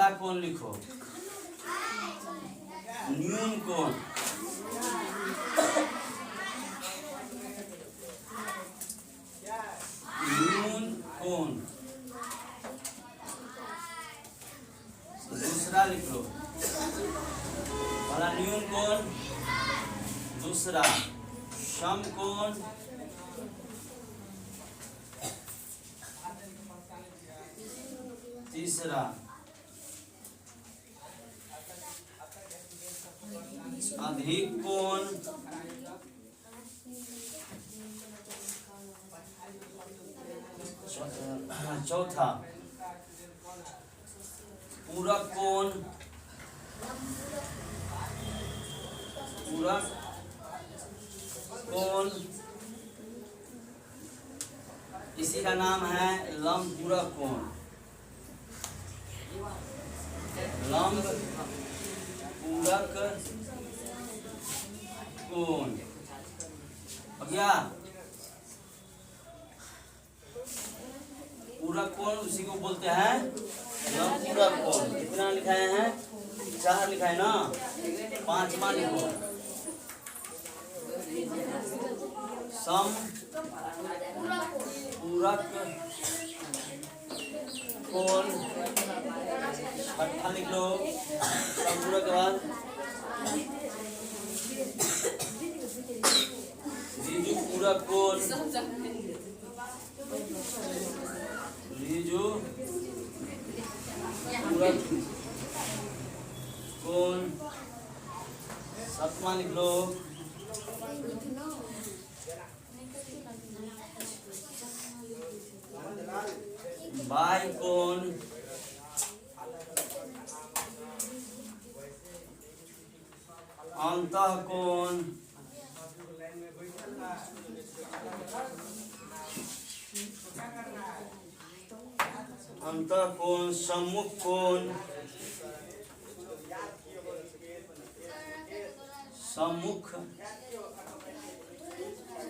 बड़ा कोण लिखो। न्यून कोण, न्यून कोण दूसरा लिख लो। बड़ा न्यून कोण दूसरा, समकोण तीसरा, अधिक कोण चौथा, पूरक कोण, पूरक कोण इसी का नाम है लंब पूरक कोण। लंब पूरक कोण हो गया। पूरक कोण उसी को बोलते हैं लंब पूरक कोण। कितना लिखाए हैं? 4 लिखाए ना, 5वां लिखो। सम पूरक कोण, 6ठा लिख लो। सम पूरक के बाद ऋजु पूरक कोण, ऋजु पूरक कोण 7वां लिख लो। बाह्य कोण, अंतः कोण, अंतः कोण, सम्मुख कोण, सम्मुख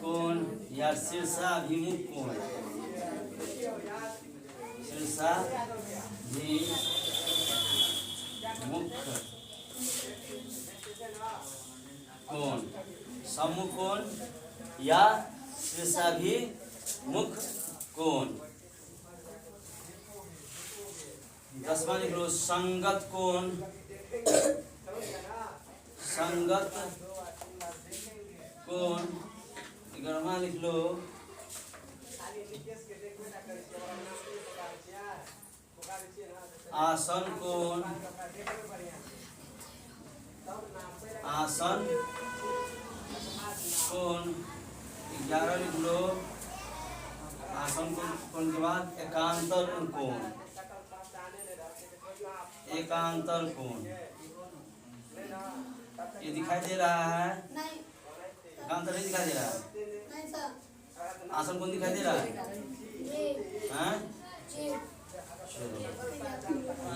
कोण या शीर्षाभिमुख कोण, शीर्षाभिमुख कोण, सम्मुख कोण या शीर्षाभिमुख कोण। 10वां लिख लो। संगत कोण, संगत कोण। 11वां लिख लो। आसन कोण, आसन कोण 11 लिख लो। आसन कोण के बाद एकांतर कोण, एकांतर कोण ये दिखाई दे रहा है? एकांतर नहीं दिखाई दे रहा है? आसन कोण दिखाई दे रहा है? हैं? चलो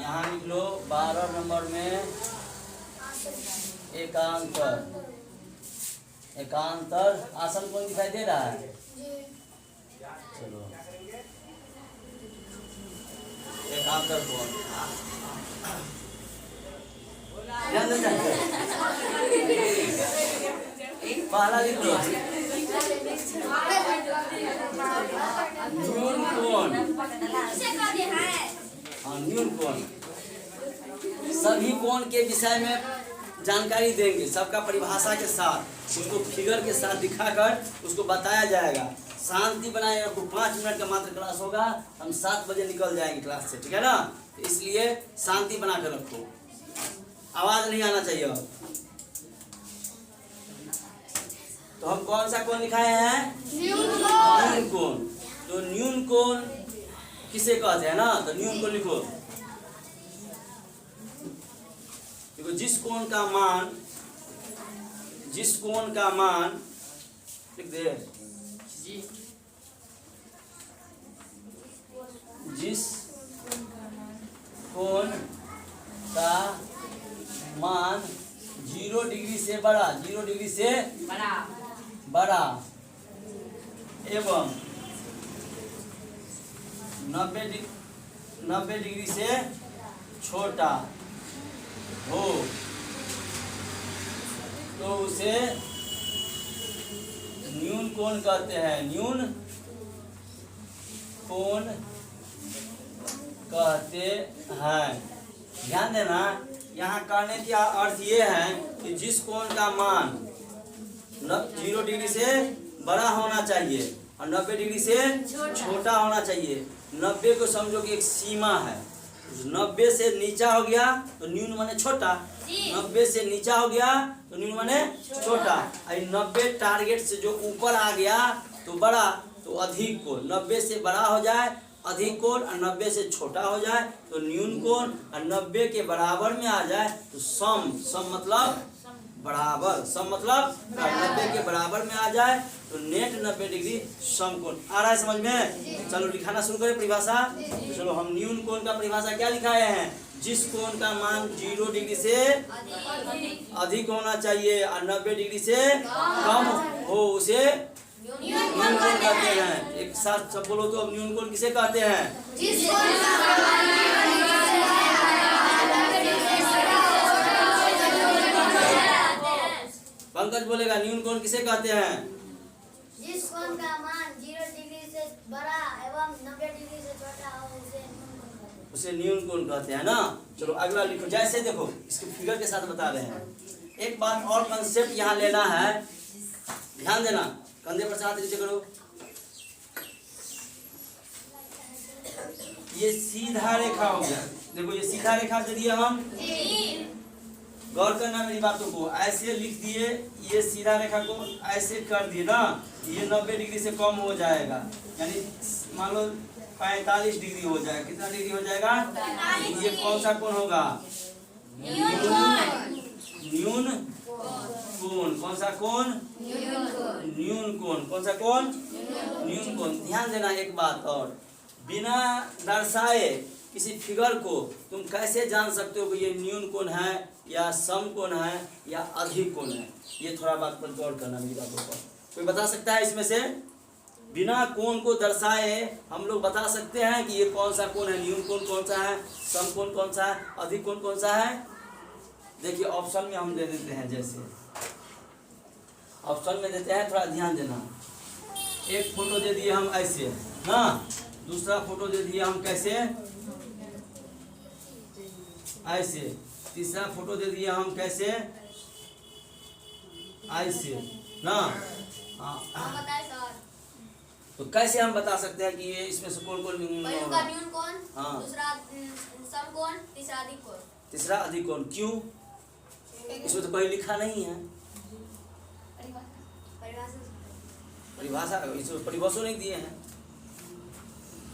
यहाँ लिख लो 12 नंबर में एकांतर, एकांतर आसन कोण दिखाई दे रहा है? चलो एकांतर कोण पहला लिख लो। न्यून कोण, न्यून कोण सभी कोण के विषय में जानकारी देंगे, सबका परिभाषा के साथ, उसको फिगर के साथ दिखाकर उसको बताया जाएगा। शांति बनाए रखो। 5 मिनट का मात्र क्लास होगा, हम 7 बजे निकल जाएंगे क्लास से, ठीक है ना? इसलिए शांति बना कर रखो, आवाज नहीं आना चाहिए। तो हम कौन सा कोण दिखाए हैं? न्यून कोण। तो न्यून कोण किसे कहते हैं ना? तो न्यून कोण लिखो। देखो जिस कोण का मान, जिस कोण का मान लिख दे, जिस कोण का मान 0 डिग्री से बड़ा, 0 डिग्री से बड़ा एवं 90 डिग्री से छोटा हो तो उसे न्यून कोण कहते हैं। न्यून कोण कहते हैं। ध्यान देना, यहाँ कहने का अर्थ ये है कि जिस कोण का मान 0 डिग्री से बड़ा होना चाहिए और 90 डिग्री से छोटा होना चाहिए। 90 को समझो कि एक सीमा है। 90 से नीचा हो गया तो न्यून माने छोटा, 90 से नीचा हो गया तो न्यून माने छोटा। 90 टारगेट से जो ऊपर आ गया तो बड़ा, तो अधिक कोण। 90 से बड़ा हो जाए अधिक कोण और 90 से छोटा हो जाए तो न्यून कोण, और 90 के बराबर में आ जाए तो सम। सम मतलब बराबर, सम मतलब 90 के बराबर में आ जाए तो नेट 90 डिग्री समकोण। आ रहा है समझ में? चलो लिखाना शुरू करें परिभाषा। तो चलो हम न्यून कोण का परिभाषा क्या लिखाए हैं? जिस कोण का मान 0 डिग्री से अधिक होना चाहिए और 90 डिग्री से कम हो उसे न्यून कोण कहते हैं। एक साथ सब बोलो तो अब न्यून कोण किसे कहते हैं? जिस कोण का मान पंकज बोलेगा न्यून कोण किसे कहते हैं? जिस कोण का मान 0 डिग्री से बड़ा एवं 90 डिग्री से छोटा हो उसे न्यून कोण कहते हैं। उसे न्यून कोण कहते हैं ना। चलो अगला लिखो। जैसे देखो इसके फिगर के साथ बता रहे हैं। एक बात और कंसेप्ट यहाँ लेना है, ध्यान देना। कंधे पर हाथ नीचे करो। ये सीधा रेखा हो गया। देखो ये सीधा रेखा के लिए हम गौर करना मेरी बातों को। ऐसे लिख दिए, ये सीधा रेखा को ऐसे कर दिए ना, ये 90 डिग्री से कम हो जाएगा, यानी मान लो 45 डिग्री हो जाएगा। कितना डिग्री हो जाएगा? ये कौन सा कोण होगा? न्यून कोण। कौन सा कोण? न्यून कोण। कौन सा कोण? न्यून कोण। ध्यान देना एक बात और, बिना दर्शाए किसी फिगर को तुम कैसे जान सकते हो कि ये न्यून कोण है या सम कोण है या अधिक कोण है? ये थोड़ा बात पर गौर करना मेरी बातों पर। कोई बता सकता है इसमें से? बिना कोण को दर्शाए हम लोग बता सकते हैं कि ये कौन सा कोण है? न्यून कोण कौन सा है? सम कोण कौन सा है? अधिक कोण कौन सा है? देखिए ऑप्शन में हम दे देते हैं। जैसे ऑप्शन में देते हैं, थोड़ा ध्यान देना। एक फोटो दे दिए हम ऐसे ना, दूसरा फोटो दे दिए हम कैसे? ऐसे। तीसरा फोटो दे दिए हम कैसे? ऐसे ना। बताए सर। तो कैसे हम बता सकते हैं कि ये इसमें से कौन कौन पहला का न्यून कोण, हाँ। दूसरा सम कोण, तीसरा अधिक कोण। तीसरा अधिक कोण। क्यों? इसमें तो कहीं लिखा नहीं है। परिभाषा इसमें परिभाषा नहीं दिए हैं।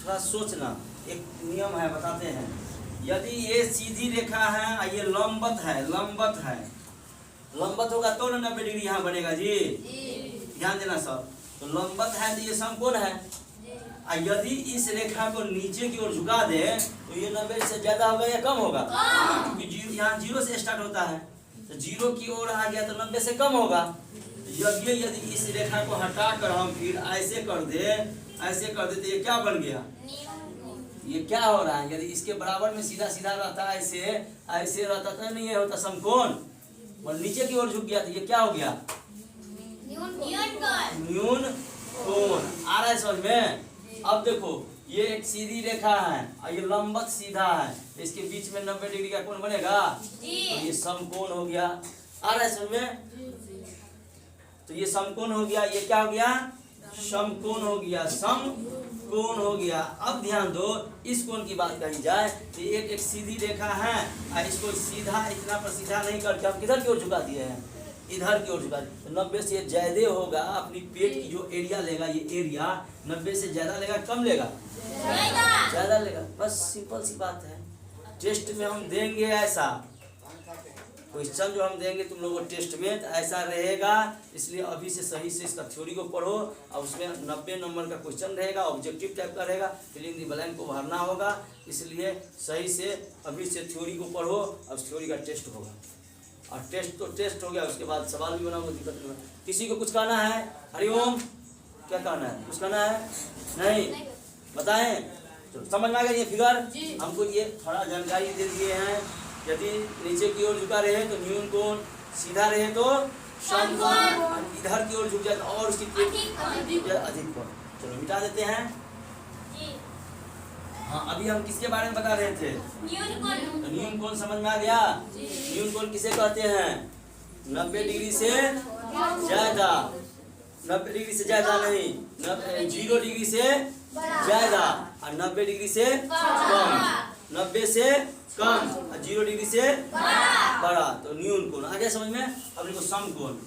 थोड़ा सोचना। एक नियम है, बताते हैं। यदि ये सीधी रेखा है और ये लंबवत है, लंबवत है, लंबवत होगा तो 90 डिग्री यहाँ बनेगा जी। ध्यान देना सब। तो लंबवत है तो ये समकोण है। और यदि इस रेखा को नीचे की ओर झुका दे तो ये 90 से ज्यादा होगा या कम होगा? क्योंकि यहाँ 0 से स्टार्ट होता है, तो 0 की ओर आ गया तो 90 से कम होगा। यदि इस रेखा को हटा कर हम फिर ऐसे कर दे, ऐसे कर दे तो ये क्या बन गया? ये क्या हो रहा है? यदि इसके बराबर में सीधा सीधा रहता, ऐसे ऐसे रहता तो नहीं ये होता समकोण, और नीचे की ओर झुक गया तो ये क्या हो गया? न्यून कोण। आ रहा है समझ में? अब देखो ये एक सीधी रेखा है और ये लंबवत सीधा है, इसके बीच में 90 डिग्री का कोण बनेगा तो ये समकोण हो गया। आ रहा है समझ में? तो ये समकोण हो गया। ये क्या हो गया? समकोण हो गया। समकोण हो गया। अब ध्यान दो, इस कोण की बात कही जाए तो एक सीधी रेखा है और इसको सीधा इतना पर सीधा नहीं करके हम किधर की ओर झुका दिए हैं? इधर की ओर झुका दिए। तो 90 से ज्यादा होगा। अपनी पेट की जो एरिया लेगा, ये एरिया 90 से ज्यादा लेगा कम लेगा? ज्यादा लेगा। बस सिंपल सी बात है। टेस्ट में हम देंगे ऐसा क्वेश्चन, जो हम देंगे तुम लोगों को टेस्ट में तो ऐसा रहेगा। इसलिए अभी से सही से इसका थ्योरी को पढ़ो और उसमें 90 नंबर का क्वेश्चन रहेगा, ऑब्जेक्टिव टाइप का रहेगा, फिलिंग द ब्लैंक को भरना होगा। इसलिए सही से अभी से थ्योरी को पढ़ो और थ्योरी का टेस्ट होगा। और टेस्ट तो टेस्ट हो गया, उसके बाद सवाल भी बनाओगे, दिक्कत नहीं। किसी को कुछ कहना है? हरिओम, क्या कहना है? कुछ कहना है? नहीं बताएं? तो समझ में आ गया ये फिगर। हमको ये थोड़ा जानकारी दे दिए हैं। यदि नीचे की ओर झुका रहे तो न्यून कोण, सीधा रहे तो समकोण, इधर की ओर झुक जाए और उसकी अधिक कोण। चलो मिटा देते हैं। हाँ, अभी हम किसके बारे में बता रहे थे? तो न्यून कोण समझ में आ गया। न्यून कोण किसे कहते हैं? 90 डिग्री से ज्यादा, 90 डिग्री से ज्यादा नहीं, 0 डिग्री से ज्यादा और 90 डिग्री से कम, 90 से कम और 0 डिग्री से बड़ा, तो न्यून कोण आ गया समझ में। अब देखो समकोण।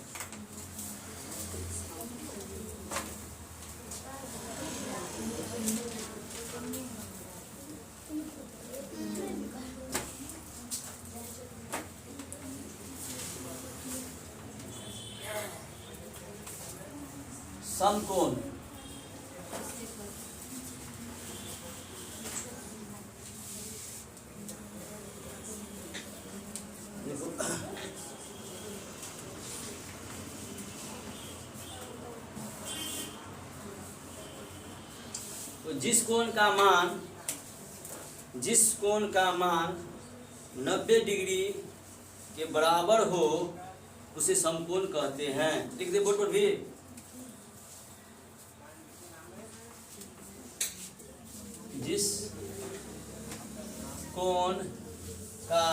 समकोण तो जिस कोण का मान 90 डिग्री के बराबर हो उसे समकोण कहते हैं। लिख दे बोर्ड पर भी। जिस कोण का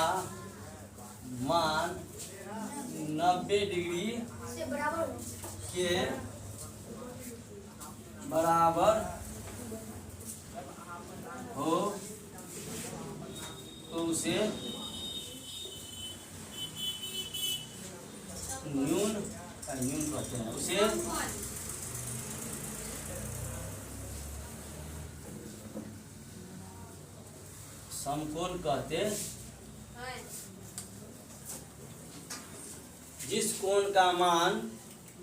मान 90 डिग्री से बराबर के बराबर हो तो उसे न्यून कहते हैं। उसे समकोण कहते हैं। जिस कोण का मान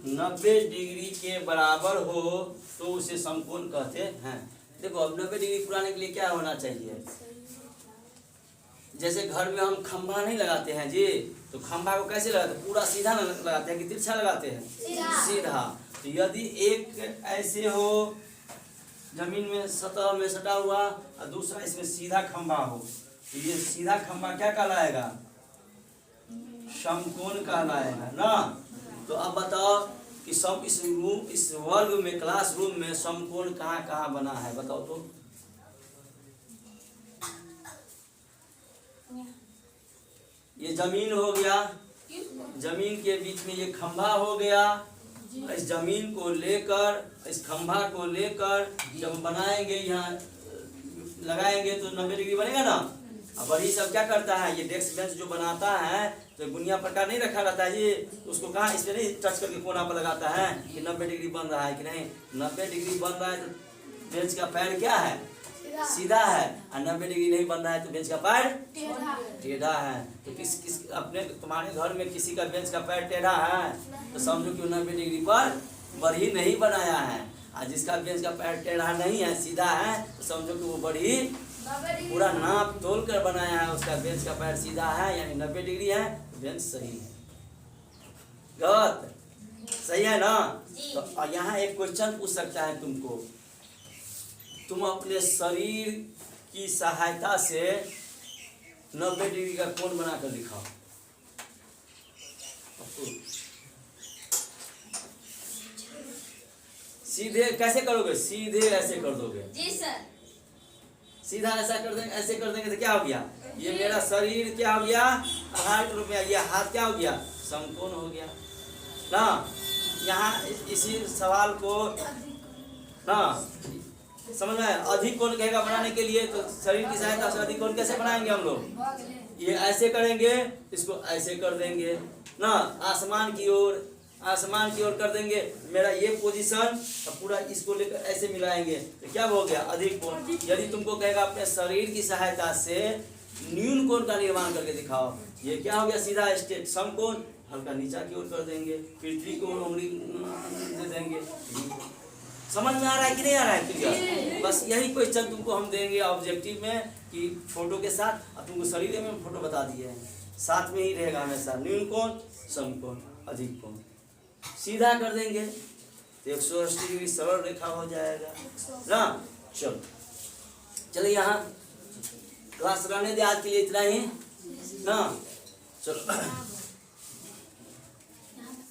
90 डिग्री के बराबर हो तो उसे समकोण कहते हैं। देखो अब 90 डिग्री पुराने के लिए क्या होना चाहिए? जैसे घर में हम खंभा नहीं लगाते हैं जी, तो खंभा को कैसे लगाते हैं? पूरा सीधा लगाते हैं कि तिरछा लगाते हैं? सीधा। तो यदि एक ऐसे हो जमीन में सतह में सटा हुआ और दूसरा इसमें सीधा खंभा हो, तो ये सीधा खंभा क्या कहलाएगा? समकोण कहलाएगा ना। तो अब बताओ कि इस वर्ग में, क्लासरूम में समकोण कहाँ कहाँ बना है? बताओ तो। ये जमीन हो गया, जमीन के बीच में ये खंभा हो गया। इस जमीन को लेकर, इस खंभा को लेकर जब बनाएंगे, यहाँ लगाएंगे तो 90 डिग्री बनेगा ना। अब वही सब क्या करता है, ये डेस्क बेंच जो बनाता है तो गुनिया प्रकार नहीं रखा रहता है ये, उसको कहाँ इस पे नहीं टच करके कोना पर लगाता है कि 90 डिग्री बन रहा है कि नहीं। 90 डिग्री बन रहा है तो बेंच का पैर क्या है? सीधा है। और 90 डिग्री नहीं बन रहा है तो बेंच का पैर टेढ़ा है। तो किस अपने तुम्हारे घर में किसी का बेंच का पैर टेढ़ा है तो समझो कि 90 डिग्री पर बढ़ी नहीं बनाया है। और जिसका बेंच का पैर टेढ़ा नहीं है, सीधा है, तो समझो कि वो बढ़ी पूरा नाप तोल कर बनाया है, उसका बेंच का पैर सीधा है यानी 90 डिग्री है, तो बेंच सही है। गलत? सही है ना। तो यहाँ एक क्वेश्चन पूछ सकता है तुमको, तुम अपने शरीर की सहायता से 90 डिग्री का कोण बनाकर दिखाओ। सीधे कैसे करोगे? सीधे ऐसे कर दोगे जी सर। सीधा ऐसा कर देंगे, ऐसे कर देंगे तो क्या हो गया? ये मेरा शरीर क्या हो गया? आधार के रूप में। ये हाथ क्या हो गया? समकोण हो गया ना। यहाँ इसी सवाल को ना समझ में, अधिक कोण कहेगा बनाने के लिए, तो शरीर की सहायता से अधिक कोण कैसे बनाएंगे हम लोग? ये ऐसे करेंगे, इसको ऐसे कर देंगे ना, आसमान की ओर कर देंगे। मेरा ये पोजीशन पूरा इसको लेकर ऐसे मिलाएंगे तो क्या हो गया? अधिक कोण। यदि तुमको कहेगा अपने शरीर की सहायता से न्यून कोण का निर्माण करके दिखाओ, ये क्या हो गया? सीधा स्ट्रेट समकोण। हल्का नीचा की ओर कर देंगे, पृथ्वी को उंगली दे देंगे। समझ में आ रहा है कि नहीं आ रहा है? क्लियर? बस यही क्वेश्चन तुमको हम देंगे ऑब्जेक्टिव में कि फोटो के साथ। अब तुमको शरीर में फोटो बता दिए हैं, साथ में ही रहेगा हमेशा न्यून कोण, समकोण, अधिक कोण। सीधा कर देंगे तो 180 डिग्री सरल रेखा हो जाएगा ना। चलो चलिए यहाँ क्लास रहने दे, आज के लिए इतना ही ना। चलो।